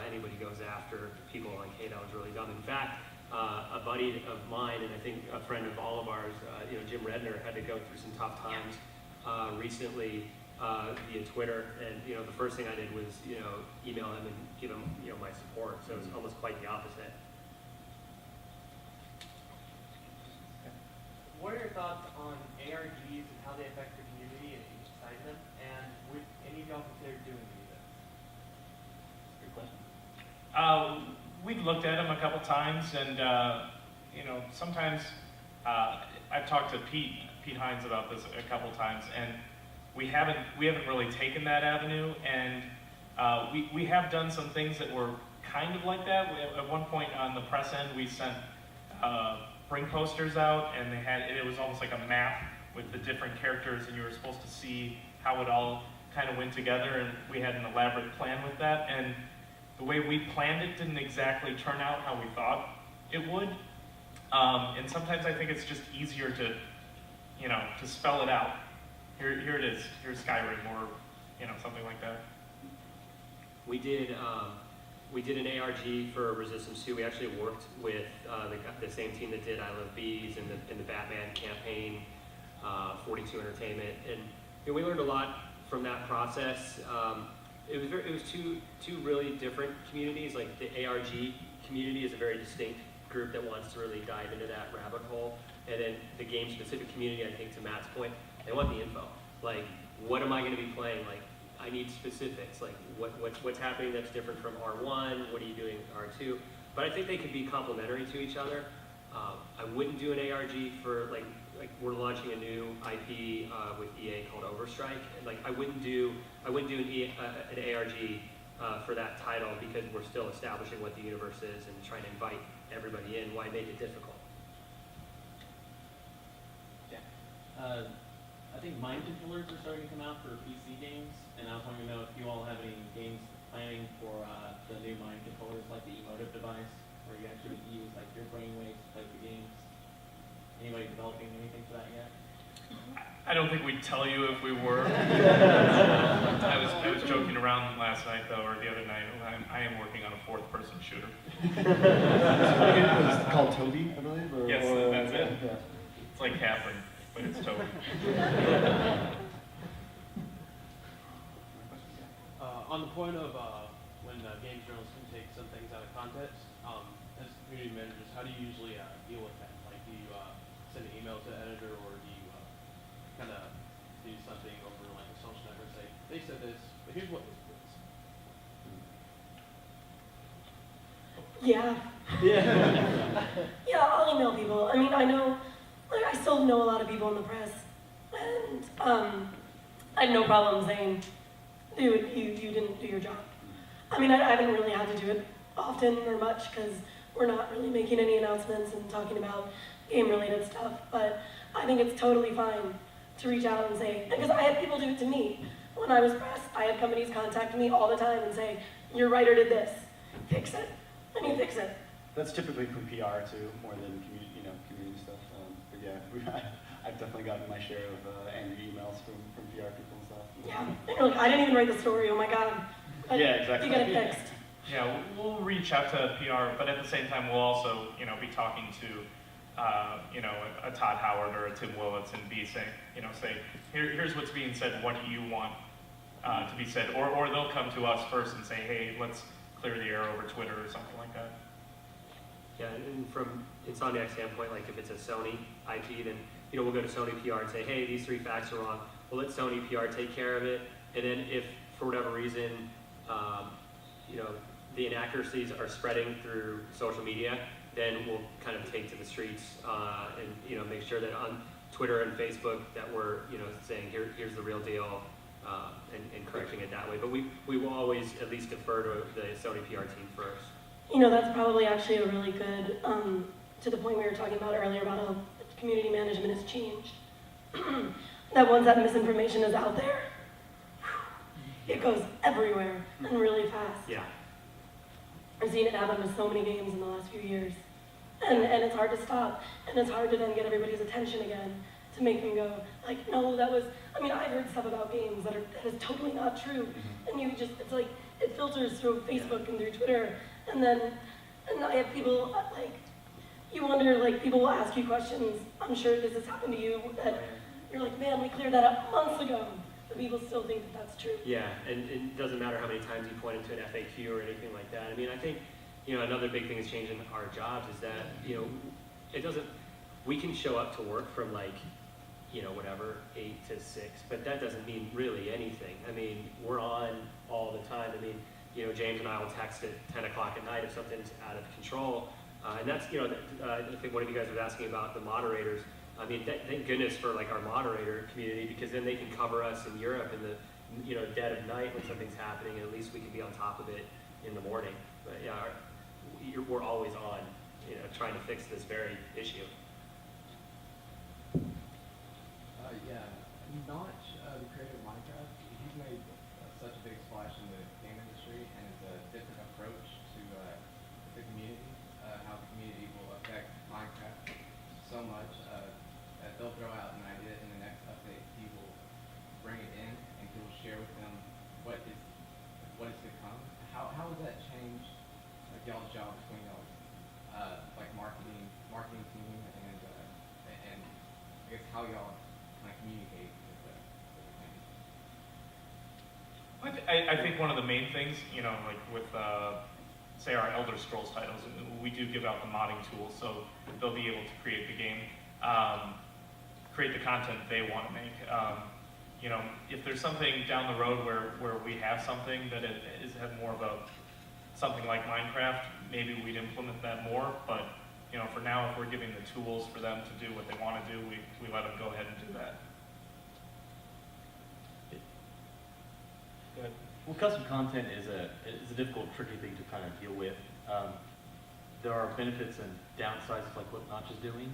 anybody goes after people like, hey, that was really dumb. In fact, a buddy of mine, and I think a friend of all of ours, you know, Jim Redner, had to go through some tough times recently via Twitter. And, you know, the first thing I did was, you know, email him and give him, you know, my support. So it's almost quite the opposite. What are your thoughts on ARGs and how they affect your community and each side of them? And would any of y'all consider doing any of this? Good question. We've looked at them a couple times, and you know, sometimes I've talked to Pete Hines about this a couple times, and we haven't really taken that avenue. And we have done some things that were kind of like that. At one point on the press end, we sent bring posters out, and it was almost like a map with the different characters, and you were supposed to see how it all kind of went together, and we had an elaborate plan with that. And the way we planned it didn't exactly turn out how we thought it would. And sometimes I think it's just easier to, you know, to spell it out. Here it is. Here's Skyrim, or, you know, something like that. We did an ARG for Resistance 2. We actually worked with the same team that did I Love Bees and the Batman campaign, 42 Entertainment, and you know, we learned a lot from that process. It was two really different communities. Like the ARG community is a very distinct group that wants to really dive into that rabbit hole, and then the game-specific community, I think, to Matt's point, they want the info. Like, what am I going to be playing? Like, I need specifics. Like, what's happening that's different from R1? What are you doing R2? But I think they could be complementary to each other. I wouldn't do an ARG for like we're launching a new IP with EA called Overstrike. And like I wouldn't do an ARG for that title because we're still establishing what the universe is and trying to invite everybody in. Why make it difficult? Yeah. I think mind controllers are starting to come out for PC games, and I was wanting to know if you all have any games planning for the new mind controllers, like the emotive device, where you actually use like your brainwaves to play the games. Anybody developing anything for that yet? I don't think we'd tell you if we were. I was joking around last night, though, or the other night. I am working on a fourth-person shooter. It's called Toby, I believe? Yes, that's it. Yeah. It's like Catherine. but it's totally. On the point of when games journalists can take some things out of context, as community managers, how do you usually deal with that? Like, do you send an email to the editor, or do you kind of do something over like a social network, say, they said this, but here's what this was? Yeah. Yeah, I'll email people. I mean, I know, like, I still know a lot of people in the press, and I have no problem saying, dude, you didn't do your job. I mean, I haven't really had to do it often or much, because we're not really making any announcements and talking about game-related stuff, but I think it's totally fine to reach out and say, because I had people do it to me. When I was press, I had companies contact me all the time and say, your writer did this, fix it, and you fix it. That's typically from PR too, more than community stuff. But yeah, I've definitely gotten my share of angry emails from PR people and stuff. Yeah, and you're like, I didn't even write the story, oh my God. But yeah, exactly. You get it fixed. Yeah, we'll reach out to PR, but at the same time, we'll also, be talking to, a Todd Howard or a Tim Willits and say, here's what's being said. What do you want to be said? Or they'll come to us first and say, hey, let's clear the air over Twitter or something like that. Yeah, and from Insomniac's standpoint, like if it's a Sony IP, then we'll go to Sony PR and say, hey, these 3 facts are wrong. We'll let Sony PR take care of it, and then if for whatever reason, the inaccuracies are spreading through social media, then we'll kind of take to the streets and make sure that on Twitter and Facebook that we're saying here's the real deal and correcting it that way. But we will always at least defer to the Sony PR team first. That's probably actually a really good, to the point we were talking about earlier about how community management has changed. That once that misinformation is out there, it goes everywhere and really fast. Yeah. I've seen it happen with so many games in the last few years. And it's hard to stop. And it's hard to then get everybody's attention again to make them go, like, no, I've heard stuff about games that is totally not true. And it's like, it filters through Facebook and through Twitter. And I have people, you wonder, people will ask you questions. I'm sure this has happened to you, that you're like, man, we cleared that up months ago. But people still think that that's true. Yeah, and it doesn't matter how many times you point them to an FAQ or anything like that. I mean, I think, another big thing that's changing our jobs is that, we can show up to work from 8 to 6, but that doesn't mean really anything. I mean, we're on all the time. I mean, James and I will text at 10 o'clock at night if something's out of control. And that's, I think one of you guys was asking about the moderators. I mean, thank goodness for our moderator community, because then they can cover us in Europe in the dead of night when something's happening, and at least we can be on top of it in the morning. But yeah, we're always on, trying to fix this very issue. Notch, the creator of Minecraft, he's made such a big splash in the game industry, and it's a different approach to the community, how the community will affect Minecraft so much that they'll throw out an idea in the next update. He will bring it in, and he will share with them what is to come. How has that changed y'all's job between y'all's marketing team and I guess how y'all kind of communicate with the community? I think one of the main things, with say our Elder Scrolls titles, we do give out the modding tools, so they'll be able to create the game, create the content they want to make. If there's something down the road where we have something that has more of something like Minecraft, maybe we'd implement that more, but for now, if we're giving the tools for them to do what they want to do, we let them go ahead and do that. Good. Well, custom content is a difficult, tricky thing to kind of deal with. There are benefits and downsides of what Notch is doing.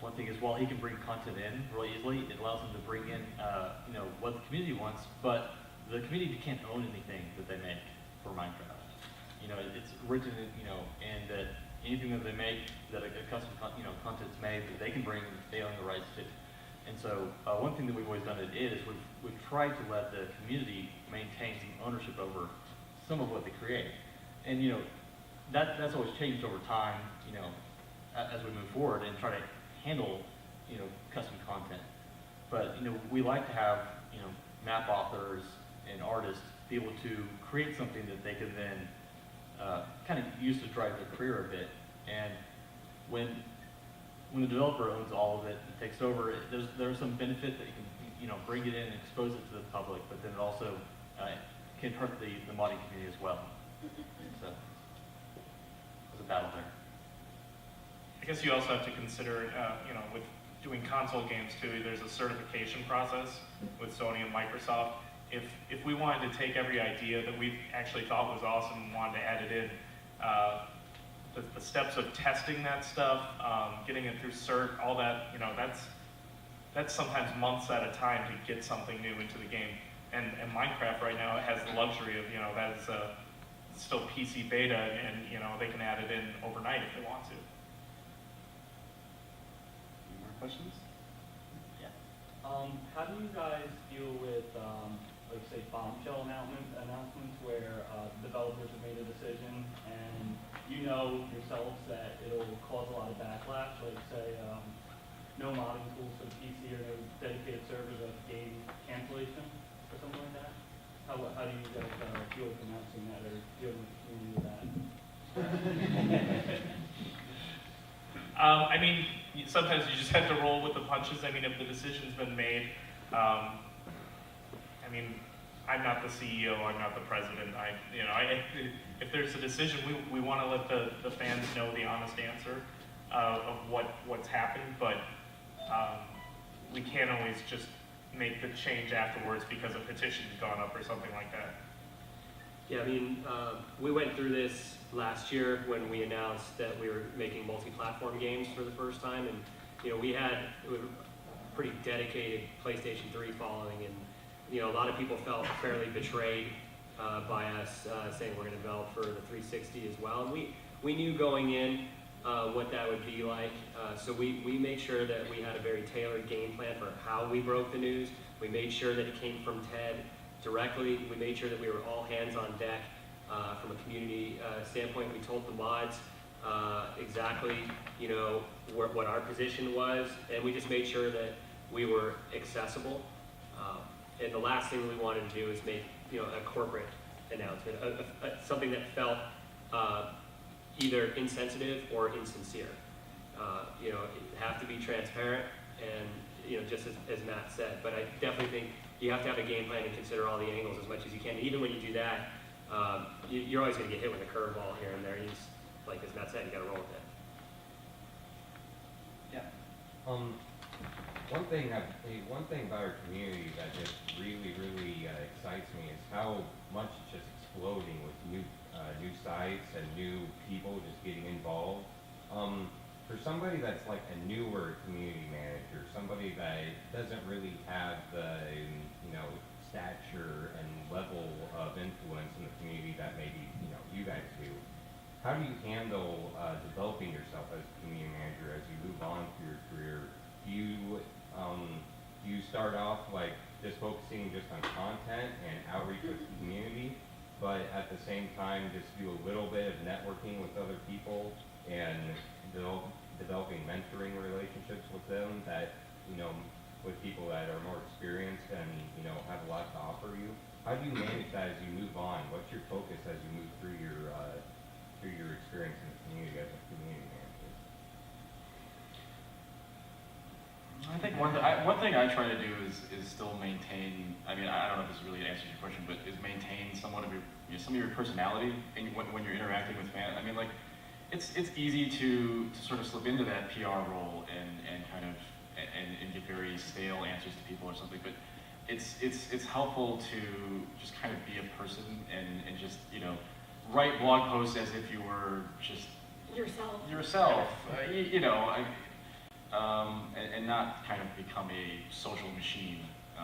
One thing is, while he can bring content in really easily, it allows him to bring in what the community wants, but the community can't own anything that they make for Minecraft. It's written, and that anything that they make, that a custom content's made, that they can bring, they own the rights to. And so one thing that we've always done at id is we've tried to let the community maintain some ownership over some of what they create. And that's always changed over time, as we move forward and try to handle custom content. But we like to have map authors and artists be able to create something that they can then kind of use to drive their career a bit. And when the developer owns all of it and takes over, there's some benefit that you can bring it in and expose it to the public, but then it also can hurt the modding community as well. So there's a battle there. I guess you also have to consider, with doing console games too, there's a certification process with Sony and Microsoft. If we wanted to take every idea that we actually thought was awesome and wanted to add it in, the steps of testing that stuff, getting it through cert, all that, that's sometimes months at a time to get something new into the game. And Minecraft right now has the luxury of, that is still PC beta, and they can add it in overnight if they want to. Any more questions? Yeah. How do you guys deal with, like say, bombshell announcements where developers have made a decision and yourselves that it'll cause a lot of backlash, like say, no modding tools for the PC or no dedicated servers of game cancellation or something like that? How do you guys deal with announcing that or deal with the community with that? I mean, sometimes you just have to roll with the punches. I mean, if the decision's been made, I mean, I'm not the CEO, I'm not the president. If there's a decision, we want to let the fans know the honest answer of what's happened, but we can't always just make the change afterwards because a petition's gone up or something like that. Yeah, I mean, we went through this last year when we announced that we were making multi-platform games for the first time, and we had a pretty dedicated PlayStation 3 following, and a lot of people felt fairly betrayed by us saying we're going to develop for the 360 as well, and we knew going in what that would be like, so we made sure that we had a very tailored game plan for how we broke the news. We made sure that it came from Ted directly. We made sure that we were all hands on deck from a community standpoint. We told the mods exactly what our position was, and we just made sure that we were accessible. And the last thing we wanted to do is make a corporate announcement, something that felt either insensitive or insincere. You have to be transparent, and just as Matt said. But I definitely think you have to have a game plan and consider all the angles as much as you can. Even when you do that, you're always going to get hit with a curveball here and there. You just, like as Matt said, you got to roll with it. Yeah. One thing about our community that just really excites me is how much it's just exploding with new sites and new people just getting involved. For somebody that's like a newer community manager, somebody that doesn't really have the stature and level of influence in the community that maybe you guys do, how do you handle developing yourself as a community manager as you move on through your career? Do you start off like just focusing just on content and outreach with the community, but at the same time just do a little bit of networking with other people and developing mentoring relationships with them that with people that are more experienced and have a lot to offer you? How do you manage that as you move on? What's your focus as you move through your experience in the community as a community manager? I think one thing I try to do is still maintain. I mean, I don't know if this really answers your question, but is maintain somewhat of some of your personality and when you're interacting with fans. I mean, like it's easy to sort of slip into that PR role and kind of and give very stale answers to people or something. But it's helpful to just kind of be a person and just write blog posts as if you were just yourself. And not kind of become a social machine. I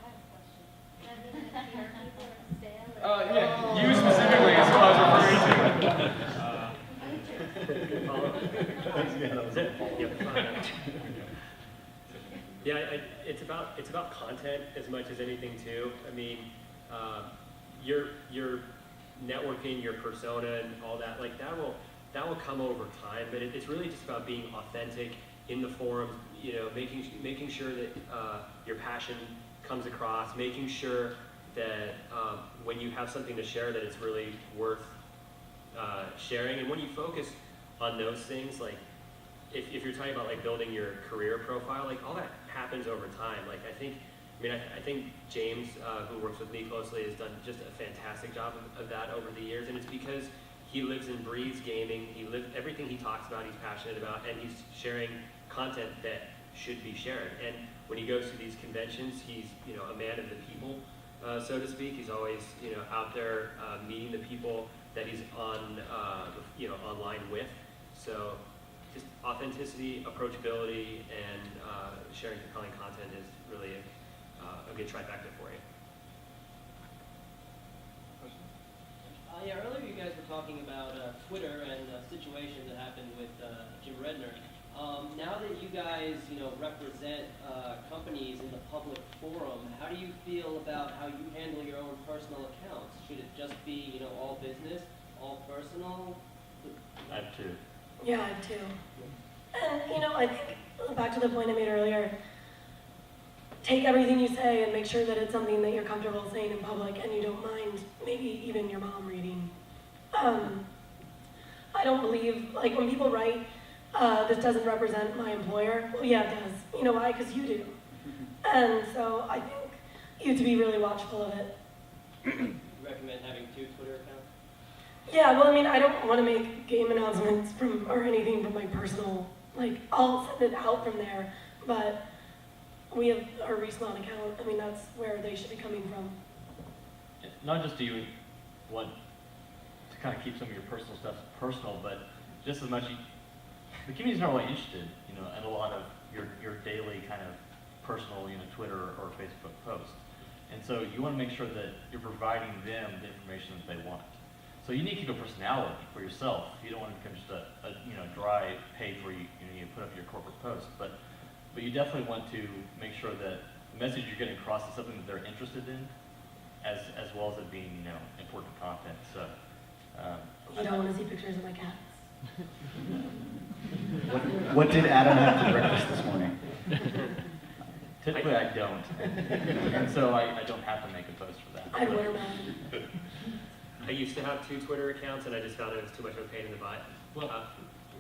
have a question. Does that mean that PR people are stale? Yeah, you specifically is what I was referring to. Yeah, it's about content as much as anything too. I mean, your networking, your persona, and all that, like that will that will come over time, but it's really just about being authentic in the forums, making sure that your passion comes across, making sure that when you have something to share, that it's really worth sharing. And when you focus on those things, like if you're talking about like building your career profile, like all that happens over time. Like I think James, who works with me closely, has done just a fantastic job of that over the years, and it's because he lives and breathes gaming. Everything he talks about, he's passionate about, and he's sharing content that should be shared. And when he goes to these conventions, he's a man of the people, so to speak. He's always out there meeting the people that he's on online with. So just authenticity, approachability, and sharing compelling content is really a good trifecta for you. Yeah, earlier you guys were talking about Twitter and the situation that happened with Jim Redner. Now that you guys, represent companies in the public forum, how do you feel about how you handle your own personal accounts? Should it just be, all business, all personal? I have two. Yeah, I have two. And, I think, back to the point I made earlier, take everything you say and make sure that it's something that you're comfortable saying in public and you don't mind maybe even your mom reading. I don't believe, like when people write, this doesn't represent my employer, well yeah it does. You know why? Because you do. And so I think you have to be really watchful of it. You recommend having 2 Twitter accounts? Yeah, well I don't want to make game announcements or anything from my personal, I'll send it out from there, but we have our Respawn account. That's where they should be coming from. Not just do you want to kind of keep some of your personal stuff personal, but just as much, the community's not really interested, in a lot of your daily kind of personal, Twitter or Facebook posts. And so you want to make sure that you're providing them the information that they want. So you need to keep a personality for yourself. You don't want to become just a dry page where you put up your corporate post, but you definitely want to make sure that the message you're getting across is something that they're interested in, as well as it being, important content. So You don't want to see pictures of my cats. What did Adam have for breakfast this morning? Typically I don't, and so I don't have to make a post for that. I wear mine. I used to have 2 Twitter accounts, and I just found it was too much of a pain in the butt.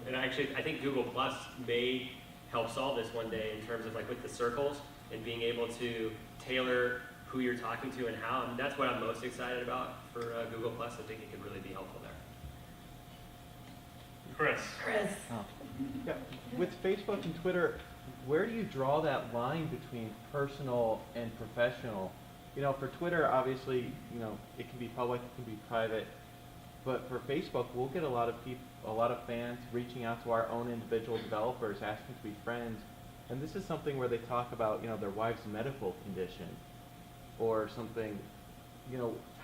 And actually, I think Google Plus may help solve this one day in terms of with the circles and being able to tailor who you're talking to and how. And that's what I'm most excited about for Google Plus. I think it could really be helpful there. Chris. Yeah. With Facebook and Twitter, where do you draw that line between personal and professional? For Twitter, obviously, it can be public, it can be private, but for Facebook, we'll get a lot of fans reaching out to our own individual developers, asking to be friends, and this is something where they talk about, their wife's medical condition, or something.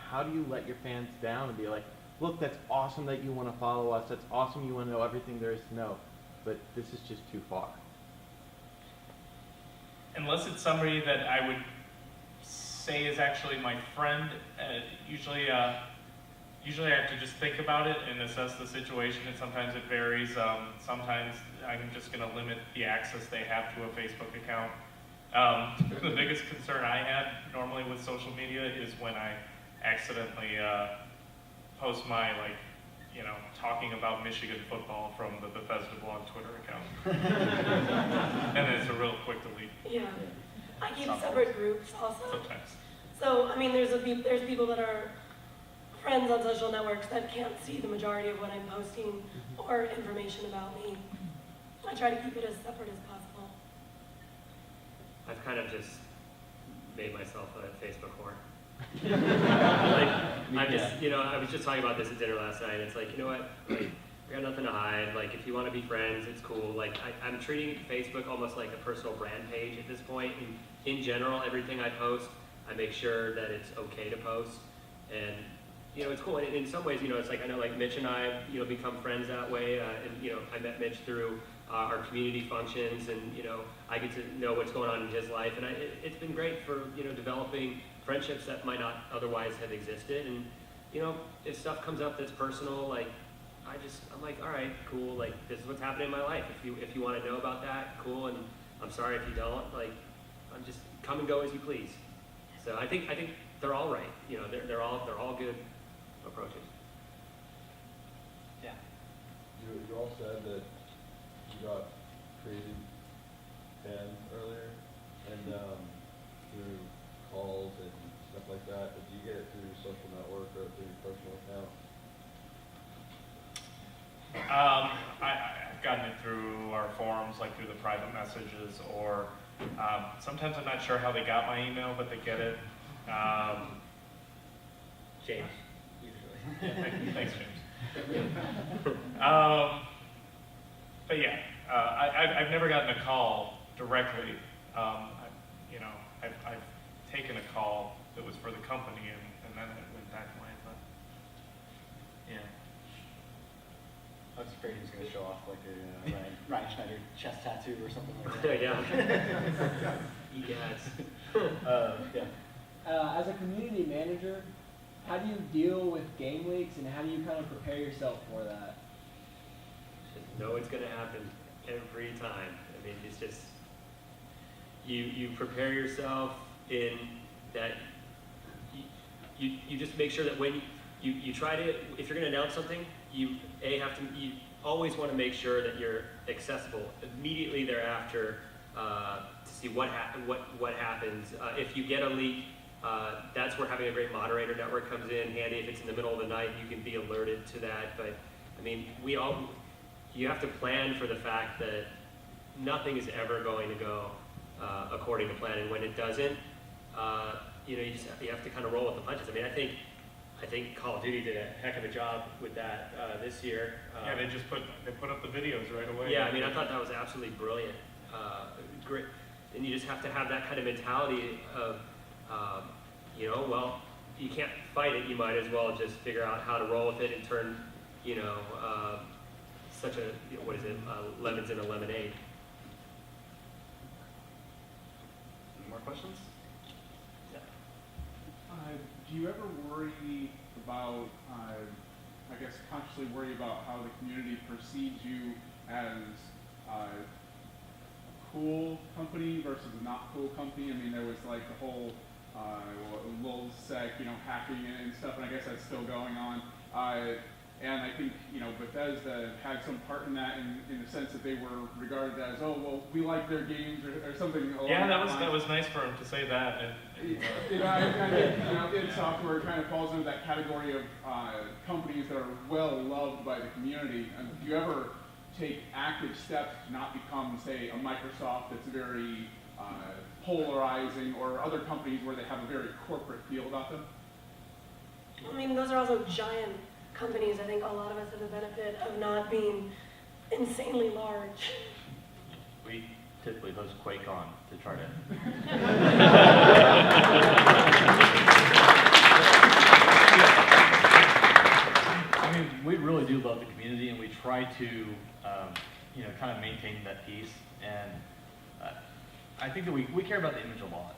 How do you let your fans down and be like, look, that's awesome that you want to follow us, that's awesome you want to know everything there is to know, but this is just too far. Unless it's somebody that I would say is actually my friend, usually I have to just think about it and assess the situation, and sometimes it varies. Sometimes I'm just going to limit the access they have to a Facebook account. The biggest concern I have normally with social media is when I accidentally post my talking about Michigan football from the Bethesda blog Twitter account. And then it's a real quick delete. Yeah. I keep separate groups also. Sometimes. So, there's people that are friends on social networks that can't see the majority of what I'm posting or information about me. I try to keep it as separate as possible. I've kind of just made myself a Facebook whore. I was just talking about this at dinner last night, and it's you know what? I got nothing to hide. If you want to be friends, it's cool. I'm treating Facebook almost like a personal brand page at this point. And in general, everything I post, I make sure that it's okay to post. And, it's cool. And in some ways, it's I know Mitch and I, become friends that way. And, I met Mitch through our community functions, and, I get to know what's going on in his life. And it's been great for, developing friendships that might not otherwise have existed. And, if stuff comes up that's personal, I'm like, all right, cool. Like, this is what's happening in my life. If you want to know about that, cool. And I'm sorry if you don't. Like, I'm just come and go as you please. So I think they're all right. You know, they're all good approaches. Yeah. You all said that you got created fan earlier, and through calls and stuff like that. Did you get it through social network or through your personal account? I've gotten it through our forums, like through the private messages, or sometimes I'm not sure how they got my email, but they get it. James, usually. Thanks, James. But yeah, I've never gotten a call directly. I've taken a call that was for the company, and then it went back to my phone. Yeah. I was afraid he was going to show off like a Ryan Schneider chest tattoo or something like that. Yeah. Egads. Yeah. As a community manager, how do you deal with game leaks and how do you kind of prepare yourself for that? Just know it's going to happen every time. I mean, it's just, you prepare yourself in that you just make sure that when you try to, if you're going to announce something, you always want to make sure that you're accessible immediately thereafter to see what happens. If you get a leak, that's where having a great moderator network comes in handy. If it's in the middle of the night, you can be alerted to that. But I mean, you have to plan for the fact that nothing is ever going to go according to plan, and when it doesn't, you have to kind of roll with the punches. I mean, I think Call of Duty did a heck of a job with that this year. Yeah, they put up the videos right away. Yeah, I mean, I thought that was absolutely brilliant. Great, and you just have to have that kind of mentality of, well, you can't fight it. You might as well just figure out how to roll with it and turn, such a lemons into lemonade. Any more questions? Yeah. Do you ever worry about, consciously worry about how the community perceives you as a cool company versus a not cool company? I mean, there was like the whole LulzSec, hacking and stuff, and I guess that's still going on. And I think, Bethesda had some part in that in the sense that they were regarded as, oh, well, we like their games or something along that was nice for him to say that. And, id Software kind of falls into that category of companies that are well loved by the community. And do you ever take active steps to not become, say, a Microsoft that's very polarizing, or other companies where they have a very corporate feel about them? I mean, those are also giant companies. I think a lot of us have the benefit of not being insanely large. We typically host QuakeCon to try to. I mean, we really do love the community, and we try to, kind of maintain that peace. And I think that we care about the image a lot.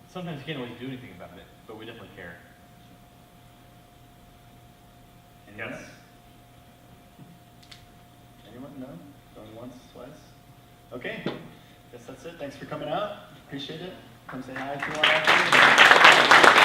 Sometimes you can't always do anything about it, but we definitely care. Anyone Yes. else? Anyone? No? Going once, twice? Okay. Guess that's it. Thanks for coming out. Appreciate it. Come say hi if you want.